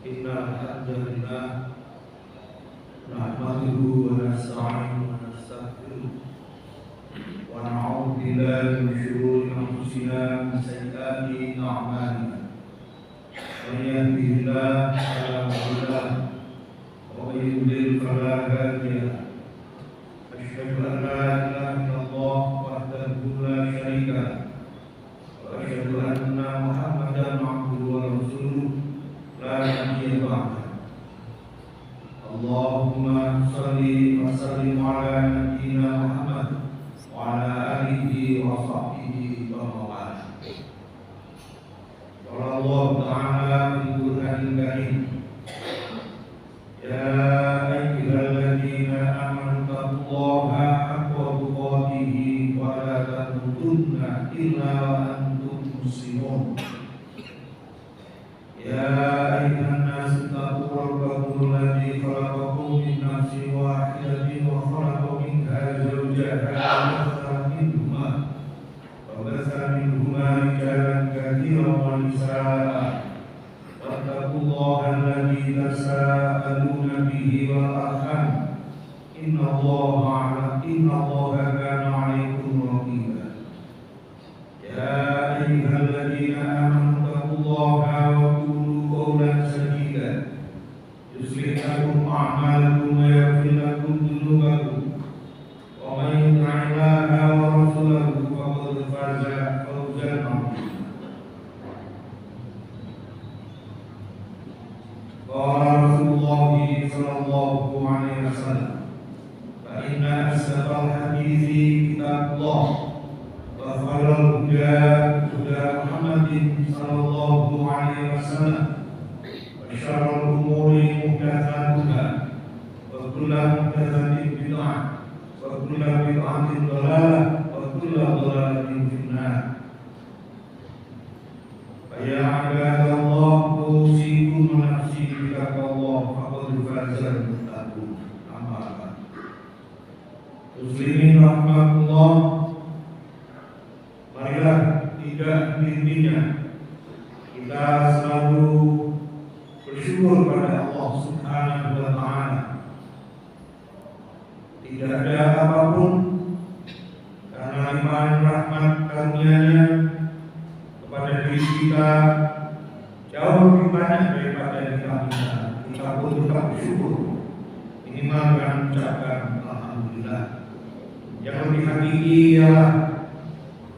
Innal hamdalillah nahmaduhu wa nasta'inuhu wa nastaghfiruh wa na'udzu billahi min shururi anfusina wa min sayyiati a'malina. Man yahdihillahu fala mudilla lahu wa man yudlil fala hadiya lahu. Asyhadu an la ilaha illallah wahdahu la syarika lahu wa asyhadu anna Muhammadan abduhu wa rasuluh la nabiyya ba'dahu. Allahumma salli wa sallim ala nabiyyina Muhammad wa ala alihi wa sahbihi wa mawala. Qala Allah Ta'ala fil Qur'anil Karim, ya ayyuhalladzina amanu taqullaha haqqa tuqatih wa la tamutunna illa wa antum muslimun. Ya ayyuhan nasu taqu rabbakum alladzi khalaqakum min nafsin wahidatin wa khalaqa minha zawjaha wa batha minhuma rijalan katsiran wa nisaa'a wattaqullaha alladzi tasaaluna bihi wal arham innallaha kana 'alaykum raqiba. Ya ayyuhalladzina amanu taqullaha wa qawlan sadida yuslih lakum a'malakum wa yaghfir lakum dhunubakum wa man yuti'illaha wa rasulahu faqad faza fawzan 'azima. Qala Rasulullah sallallahu alaihi wasallam, fa inna asdaqal hadithi kitabullah wa khairal huda huda Muhammadin sallallahu alaihi wasallam. Syarrul umuri muhdatsatuha wa kullu muhdatsatin bid'ah wa kullu bid'atin dhalalah wa kullu dhalalatin finnar. Ya ibadallah, usikum wa nafsi bitaqwallah faqad fazal muttaqun. Amma ba'd. Muslimin rahmatullah, marilah tidak henti-hentinya kita selalu bersyukur pada Allah Subhanahu wa Ta'ala. Tidak ada apapun karena limpahan rahmat karunia-Nya kepada diri kita jauh lebih banyak daripada kita. Kita pun tetap bersyukur, minimal dengan mengucapkan alhamdulillah. Yang lebih hakiki ialah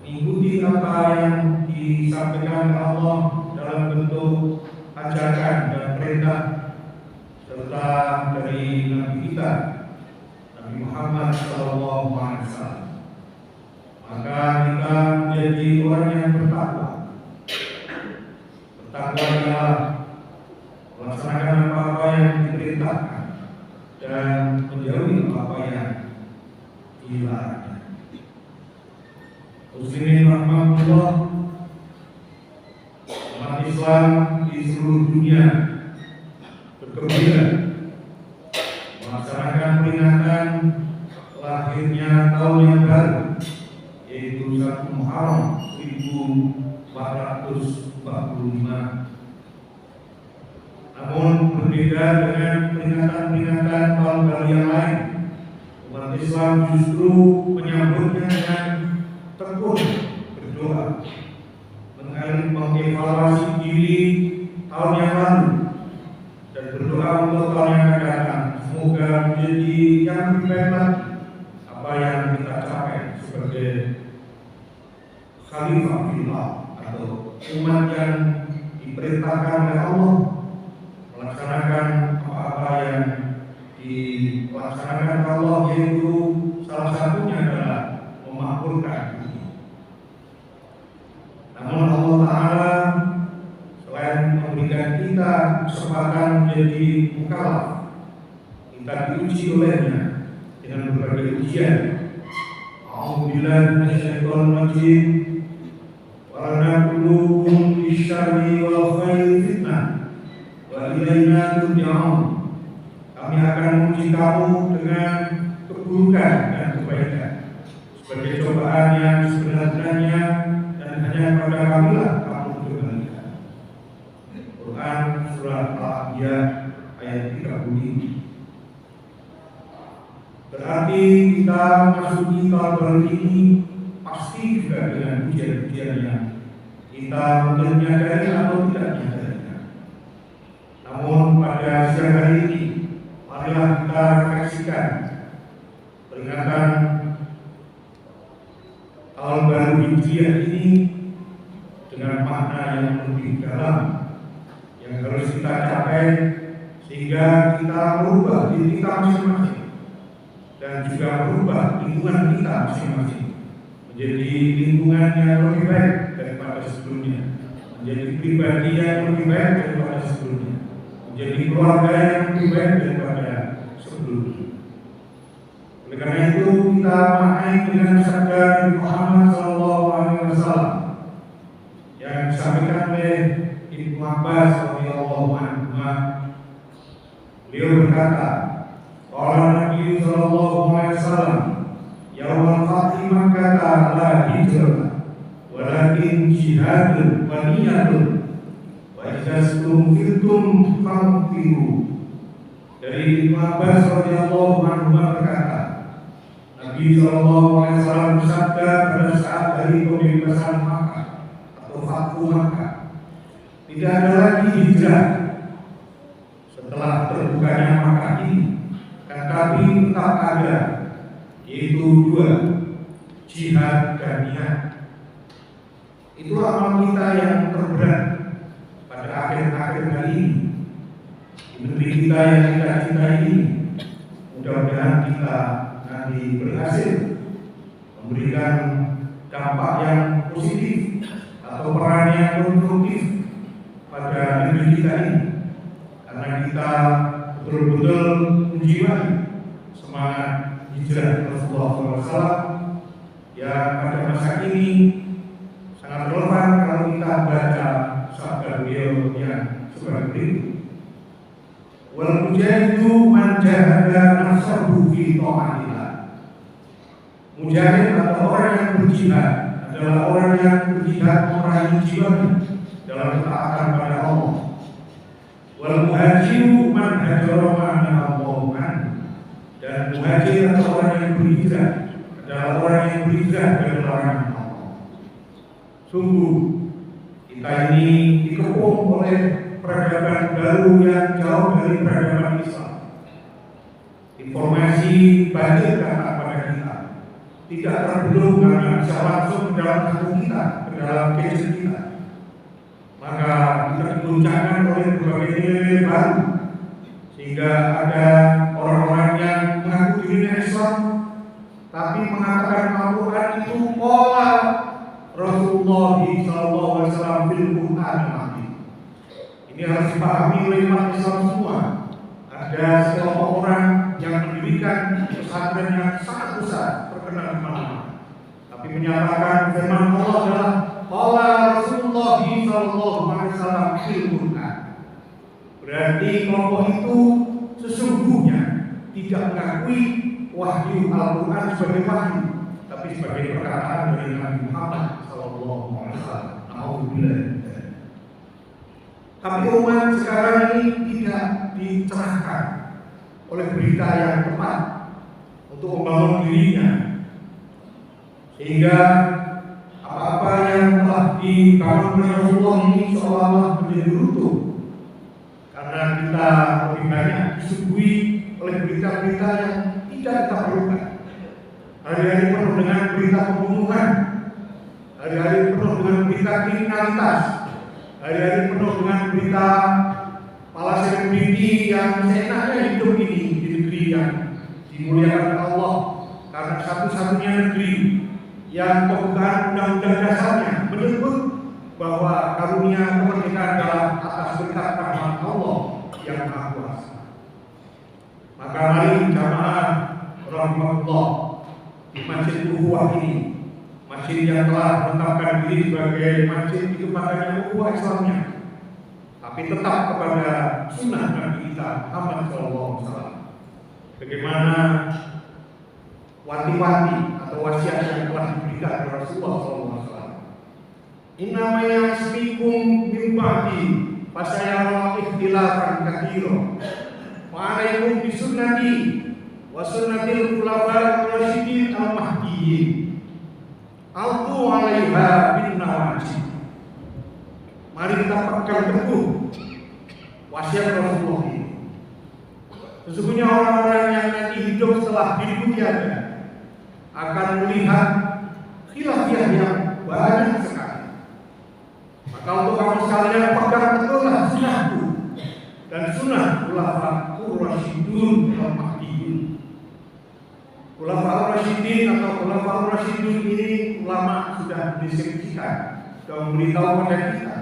mengikuti apa yang disampaikan Allah dalam bentuk ajaran dan perintah serta dari Nabi kita Nabi Muhammad SAW. Maka kita menjadi orang yang bertakwa. Bertakwa adalah melaksanakan apa-apa yang diperintahkan dan menjauhi apa yang dilarang. Muslimin rahmatullah, umat Islam di seluruh dunia bergembira melaksanakan peringatan lahirnya tahun yang baru, yaitu 1 Muharram 1445. Namun berbeda dengan peringatan-peringatan tahun baru yang lain, umat Islam justru menyambutnya dengan tekun berdoa, mengevaluasi diri tahun yang lalu dan berdoa untuk tahun yang akan datang. Semoga menjadi yang lebih baik lagi apa yang kita capai sebagai khalifah fillah atau umat yang diperintahkan oleh Allah melaksanakan apa-apa yang dilaksanakan Allah, yaitu salah satunya adalah memakmurkan bumi. Namun Allah Ta'ala selain memberikan kita kesempatan menjadi mukallaf, kita diuji olehnya dengan berbagai ujian. A'udzubillahi minasyaitonir rajim. Wa nabluukum bisyarri wal khairi fitnah wa ilaina turja'un. Kami akan menguji kamu dengan keburukan dan kebaikan sebagai cobaan yang sebenarnya, dan hanya pada kamilah kamu dikembalikan. Quran surah Al-Anbiya memasuki tahun baru ini pasti juga dengan ujian-ujian yang kita mungkin menyadari atau tidak menyadarinya. Namun pada siang hari ini, marilah kita refleksikan peringatan tahun baru Hijriah ini dengan makna yang lebih dalam yang harus kita capai sehingga kita merubah diri kita masing-masing dan juga merubah lingkungan kita masing-masing menjadi lingkungan yang lebih baik daripada sebelumnya, menjadi pribadi yang lebih baik daripada sebelumnya, menjadi keluarga yang lebih baik daripada sebelumnya. Oleh karena itu kita maknai dengan sabda Muhammad SAW yang disampaikan oleh Ibnu Abbas radhiyallahu anhu. Beliau berkata, qala Nabi sallallahu alaihi wasallam, yaumul fathi Makkah la hijrah walakin jihadun wa niyatun wa idza stumfirtum famfiru. Dari Ibnu Abbas radhiyallahu anhu berkata, Nabi sallallahu alaihi wasallam bersabda pada saat hari pembebasan Makkah atau Fathu Makkah, tidak ada lagi hijrah setelah terbukanya Makkah ini, tetapi tetap ada, yaitu dua, jihad dan niat. Itu amal kita yang terberat pada akhir-akhir hari ini di negeri kita yang kita cintai ini. Mudah-mudahan kita nanti berhasil memberikan dampak yang positif atau peran yang konstruktif pada negeri kita ini, karena kita betul-betul menjiwai semangat hijrah Rasulullah SAW yang pada masa ini sangat relevan kalau kita baca sabda beliau yang sebagai berikut. Wal mujahidu man jahada nafsahu fi tha'atillah. Mujahid atau orang yang berjihad adalah orang yang berjihad meraih jiwanya dalam ketaatan pada Allah. Wal muhajiru man hajara ma'ana Allah. Dan muhajir atau orang yang berhijrah adalah orang yang berhijrah dari larangan Allah. Sungguh kita ini dikepung oleh peradaban baru yang jauh dari peradaban Islam. Informasi banjir datang pada kita, tidak terbelum karena bisa langsung ke dalam tubuh kita, ke dalam gadget kita. Maka kita diguncangkan oleh berbagai nilai baru, sehingga ada orang-orang yang mengaku dirinya Islam tapi mengatakan Al-Quran itu qala Rasulullah SAW fil Quran. Ini harus dipahami oleh umat Islam semua. Ada sekelompok orang yang mendirikan pesantren yang sangat besar, terkenal di mana-mana, tapi menyatakan firman Allah adalah qala Rasulullah SAW fil Quran. Berarti kelompok itu sesungguhnya tidak mengakui wahyu Al-Quran sebagai wahyu, tapi sebagai perkataan dari Nabi Muhammad SAW. Tapi umat sekarang ini tidak dicerahkan oleh berita yang tepat untuk membangun dirinya, sehingga apa-apa yang telah dibangun oleh Rasulullah ini seolah-olah menjadi runtuh, karena kita lebih banyak disuguhi oleh berita-berita yang tidak kita perlukan. Hari-hari penuh dengan berita pembunuhan, hari-hari penuh dengan berita kriminalitas, hari-hari penuh dengan berita para selebriti yang seenaknya hidup ini di negeri yang dimuliakan Allah, karena satu-satunya negeri yang pembukaan undang-undang dasarnya menyebut bahwa karunia kemerdekaan adalah atas berkat rahmat Allah yang Maha Kuasa. Maka mari jamaah rahmatullah di Masjid Ukhuwah ini, masjid yang telah menetapkan diri sebagai masjid dikembangkannya ukhuwah Islamnya, tapi tetap kepada sunnah Nabi kita Muhammad SAW. Bagaimana wanti-wanti atau wasiat yang telah diberikan oleh Rasulullah SAW. Inna ma yasbikum min ba'di fasayara ikhtilafan katsira. Wa alaikum bisunnati wa sunnatil khulafa'ir rasyidin al-mahdiyyin altu 'alaiha bin nawajib. Mari kita pegang teguh wasiat Rasulullah ini. Sesungguhnya orang-orang yang nanti hidup setelah diriku tiada akan melihat khilafiyah yang banyak sekali. Maka untuk kamu sekalian pegang tegurlah sunnahku dan sunnah khulafa'ur rasyidun al-mahdiyyin. Khulafa'ur rasyidin atau khulafa'ur rasyidun ini ulama sudah deskripsikan, sudah memberitahu kepada kita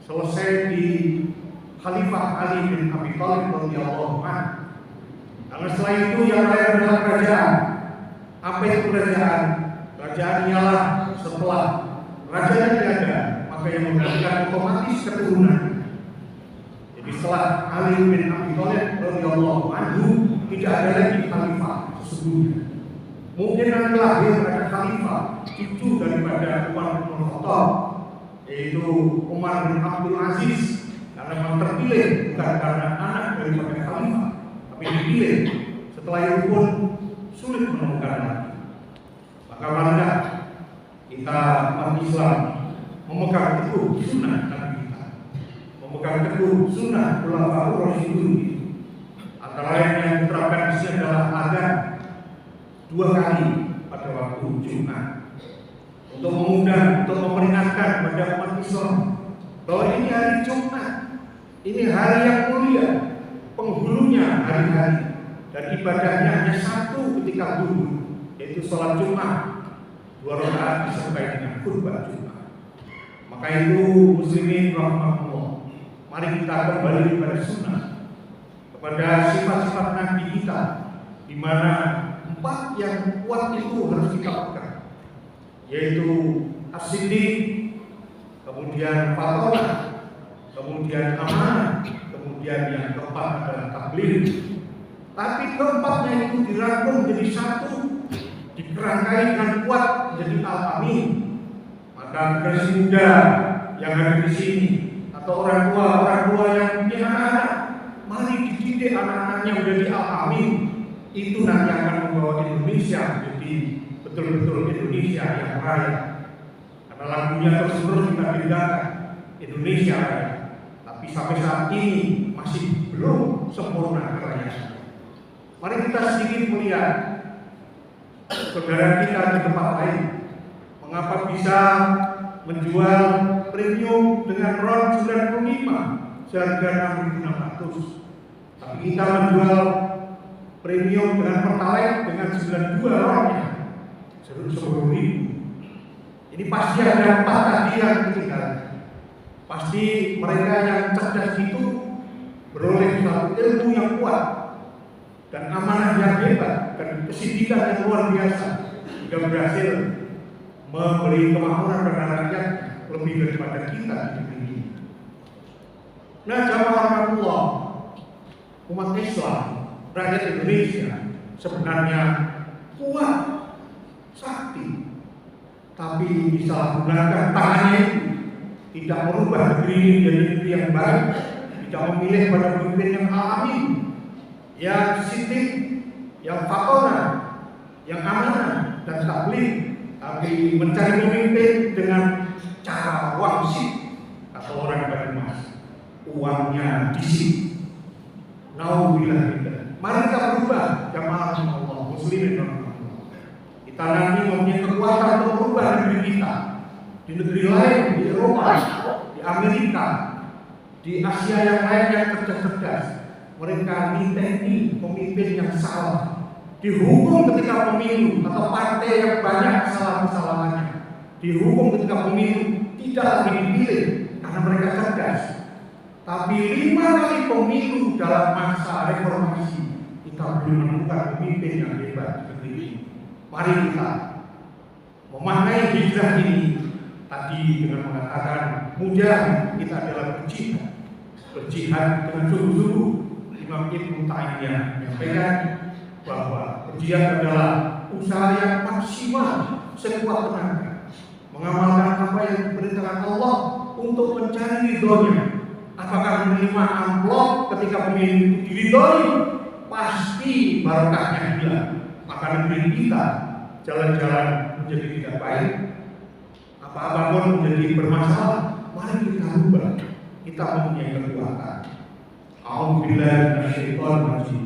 selesai di Khalifah Ali bin Abi Thalib radhiyallahu anhu. Karena setelah itu yang lain adalah kerajaan. Apa itu kerajaan? Kerajaan ialah setelah rajanya tiada, maka yang menggantikan otomatis keturunan. Jadi setelah Ali bin Abi Thalib radhiyallahu anhu tidak ada lagi khalifah sesungguhnya. Mungkin nanti lahir ada khalifah cucu daripada Umar bin Khattab, yaitu Umar bin Abdul Aziz, karena memang terpilih bukan karena anak daripada khalifah, tapi dipilih. Setelah itu pun sulit menemukan lagi. Maka marilah kita umat Islam memegang teguh sunnah Nabi kita, memegang teguh sunnah khulafa'ur rasyidun. Antara lain yang diterapkan di sini adalah azan 2 kali pada waktu Jumat untuk mengundang, untuk memperingatkan kepada umat Islam bahwa ini hari Jumat, ini hari yang mulia, penghulunya hari-hari, dan ibadahnya hanya satu ketika dulu, yaitu sholat Jumat 2 rakaat disertai dengan khutbah Jumat. Maka itu muslimin rahmatullah, mari kita kembali kepada sunnah, kepada sifat-sifat Nabi kita, di mana 4 yang kuat itu harus kita pegang, yaitu as-siddiq, kemudian fatonah, kemudian amanah, kemudian yang keempat adalah tabligh. Tapi keempatnya itu dirangkum menjadi satu, dikerangkai dengan kuat menjadi al-amin. Maka generasi muda yang ada di sini atau orang tua yang punya anak-anak, mari dididik anak-anaknya menjadi al-amin. Itu nanti akan membawa Indonesia menjadi betul-betul Indonesia yang raya. Karena lagunya terus-terus kita dengarkan, Indonesia raya. Tapi sampai saat ini masih belum sempurna kerajaan. Mari kita sedikit melihat saudara kita di tempat lain, mengapa bisa menjual premium dengan RON 95 seharga 6.600, tapi kita menjual premium dengan Pertalite dengan 92 RON-nya 10.000. Ini pasti ada 4 tadi yang ketinggalan. Pasti mereka yang cerdas itu beroleh satu ilmu yang kuat dan amanah yang hebat dan kesidikan yang luar biasa, hingga berhasil memberi kemakmuran kepada rakyat lebih daripada kita di negeri ini. Nah, jamaah rahmatullah, umat Islam, rakyat Indonesia sebenarnya kuat, sakti, tapi disalahgunakan tangannya itu tidak merubah negeri ini menjadi negeri yang baik, tidak memilih pada pemimpin yang amin, yang siddiq, yang fatonah, yang amanah dan tabligh, tapi mencari pemimpin dengan cara wangsit atau orang Banyumas, uangnya disip. Nauzubillah. Mari kita berubah, jamaah Allah muslimin rahmatullah. Kita nanti mempunyai kekuatan untuk merubah negeri kita, di negeri lain, di Eropa, di Amerika, di Asia yang lain yang cerdas-cerdas. Mereka niteni pemimpin yang salah, dihukum ketika pemilu, atau partai yang banyak kesalahan-kesalahannya dihukum ketika pemilu, tidak lagi dipilih karena mereka cerdas. Tapi 5 kali pemilu dalam masa reformasi, kita belum menemukan pemimpin yang hebat di negeri ini. Mari kita memaknai hijrah ini tadi dengan mengatakan mujahid, kita adalah berjihad dengan sungguh-sungguh. Imam Ibnu Taimiyah menyampaikan bahwa berjihad adalah usaha yang maksimal sekuat tenaga, mengamalkan apa yang diperintahkan Allah untuk mencari ridhonya. Apakah menerima amplop ketika pemilu itu diridhoi pasti barokahnya hilang. Maka negeri kita jalan-jalan menjadi tidak baik, apa-apapun menjadi bermasalah. Mari kita ubah. Kita mempunyai kekuatan. A'udzubillahi minasyaitonir rajim.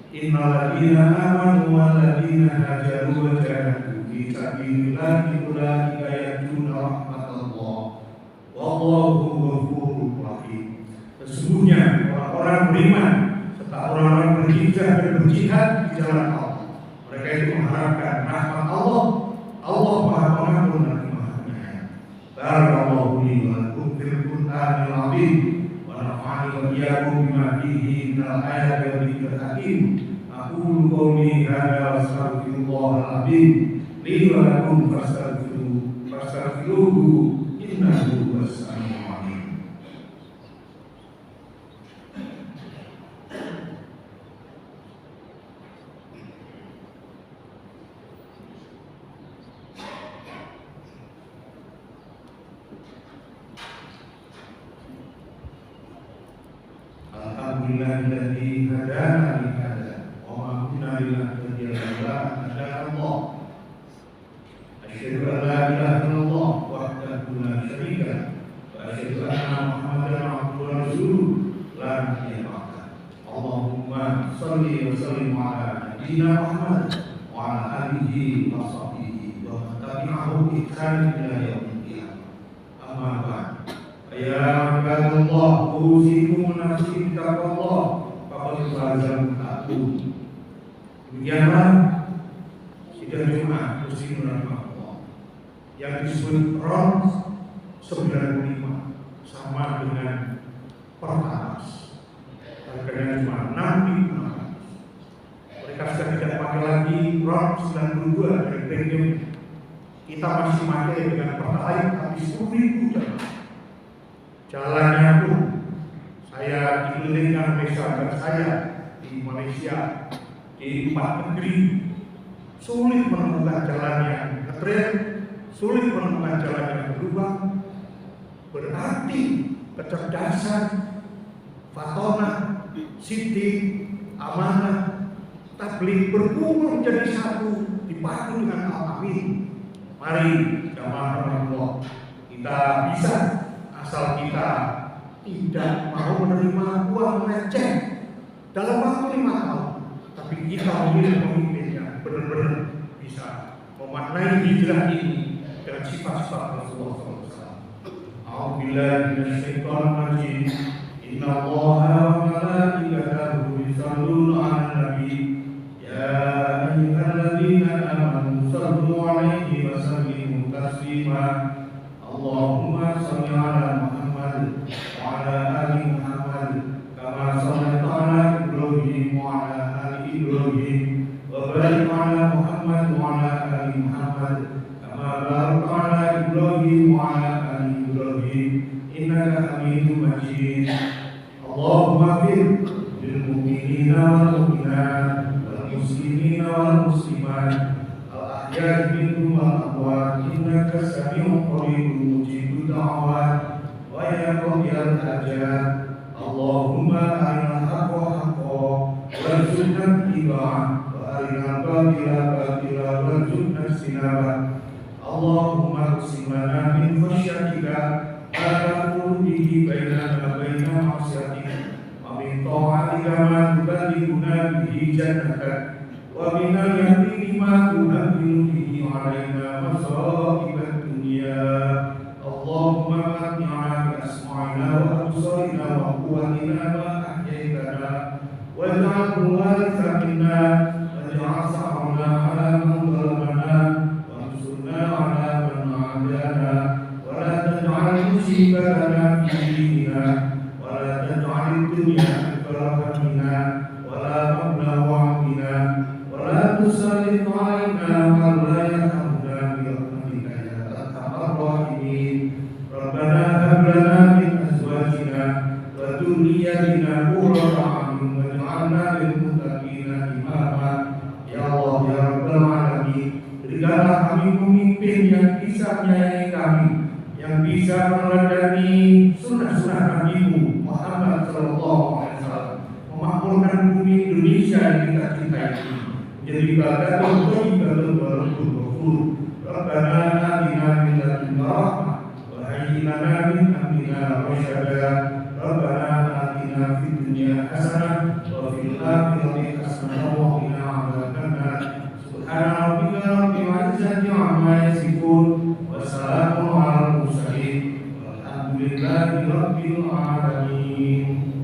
Innal ladzina amanu wal ladzina hajaru wa jahadu fi sabilillahi ulaika yarjuna rahmatallah. Wallahu ghafurur rahim. Sesungguhnya orang-orang beriman serta orang-orang berhijrah dan berjihad di jalan Allah, mereka itu mengharapkan rahmat Allah. Allah Maha Pengampun dan Maha Penyayang. Barakallahu li wa lakum fil Qur'anil azim wa nafa'ani wa iyyakum bima fihi minal ayati wa dzikril hakim. Aqulu qawli hadza wa astaghfirullahal azim li wa lakum fastaghfiruhu innahu huwas samiul alim. Alhamdulillahilladzi hadana li hadza wa ma kunna linahtadiya laula an hadana Allah. Asyhadu an la ilaha illallah wahdahu la syarika lahu wa asyhadu anna Muhammadan abduhu wa rasuluh la nabiyya ba'dah. Allahumma shalli wa sallim ala nabiyyina Muhammad wa ala alihi wa sahbihi wa man tabi'ahum bi ihsan ila yaumil qiyamah. Amma ba'd. Ya ibadallah, usikum nafsi bitaqwallah faqad fazal muttaqun. Demikianlah sidang Jumat muslimin rahimahullah yang disebut Rom 95 sama dengan Pertamax. Harganya cuma 6.600. Mereka sudah tidak pakai lagi Rom 92 dari premium. Kita masih pakai dengan Pertalite tapi 10.000 jamaah. Jalannya pun saya dikelilingkan oleh sahabat saya di Malaysia, di 4 negeri, sulit menemukan jalan yang ngetril, sulit menemukan jalan yang berubah. Berarti kecerdasan, fatonah, sidik, amanah, tabligh berkumpul menjadi satu, dipadu dengan al-amin. Mari jamaah Allah, kita bisa asal kita tidak mau menerima uang receh dalam waktu 5 tahun, tapi kita memilih pemimpin yang benar-benar bisa memaknai hijrah ini dengan sifat-sifat Rasulullah SAW. A'udzubillahi minasyaitonir rajim. Innallaha wa malaikatahu yusholluna 'alan nabi. Ya ayyuhalladzina amanu shallu 'alaihi wa sallimu taslima. Allahumma shalli 'ala Muhammad wa 'ala ali Muhammad kama shallaita 'ala Ibrahim wa 'ala ali Ibrahim wa barik 'ala Muhammad wa 'ala ali Muhammad kama barakta 'ala Ibrahim wa 'ala ali Ibrahim innaka Hamidum Majid. Allahumma fir lil mu'minina wal mu'minat wal muslimina wal muslimat al-ahya'i minhum wal amwat innaka sami'un qaribun mujibud da'awat wa yaqdiyal hajat. Allahumma arinal haqqa haqqan warzuqna ittiba'ah wa arinal batila batila warzuqna ijtinabah. Allahumma qsim lana min khashyatika ma tahulu bihi bainana wa baina ma'siyatika wa min ta'atika ma tuballighuna bihi jannatak wa min al-yaqini ma tuhawwinu bihi 'alaina masa'ibad dunya. Allahumma mat'ina bi asma'ina wa absarina wa quwwatina ma ahyaytana waj'alhu waritha minna waj'al sa'rana 'ala man zalamana wansurna 'ala man 'adana wa la taj'al musibatana fi dinina wa la taj'al ad-dunya akbar hammina wa la mablagha 'ilmina wa la tusallit 'alaina man la yarhamuna bi rahmatika ya arhamar rahimin. Rabbana hab lana min azwajina wa dhurriyyatina qurrata a'yun waj'alna lil muttaqina imama. Ya Allah ya Rabbal alamin, berikanlah kami pemimpin yang bisa menyayangi kami, yang bisa meneladani sunnah-sunnah Nabi Muhammad sallallahu alaihi wasallam, memakmurkan bumi bumi Indonesia yang kita cintai ini menjadi baldatun thayyibatun wa rabbun ghafur. Rabbana atina min ladunka rahmah wa hayyi lana min amrina rasyada. Rabbana atina fid dunya hasanah wa fil akhirati hasanah wa qina adzabannar. Subhana rabbika rabbil izzati amma yasifun wa salamun alal mursalin walhamdulillahi rabbil alamin.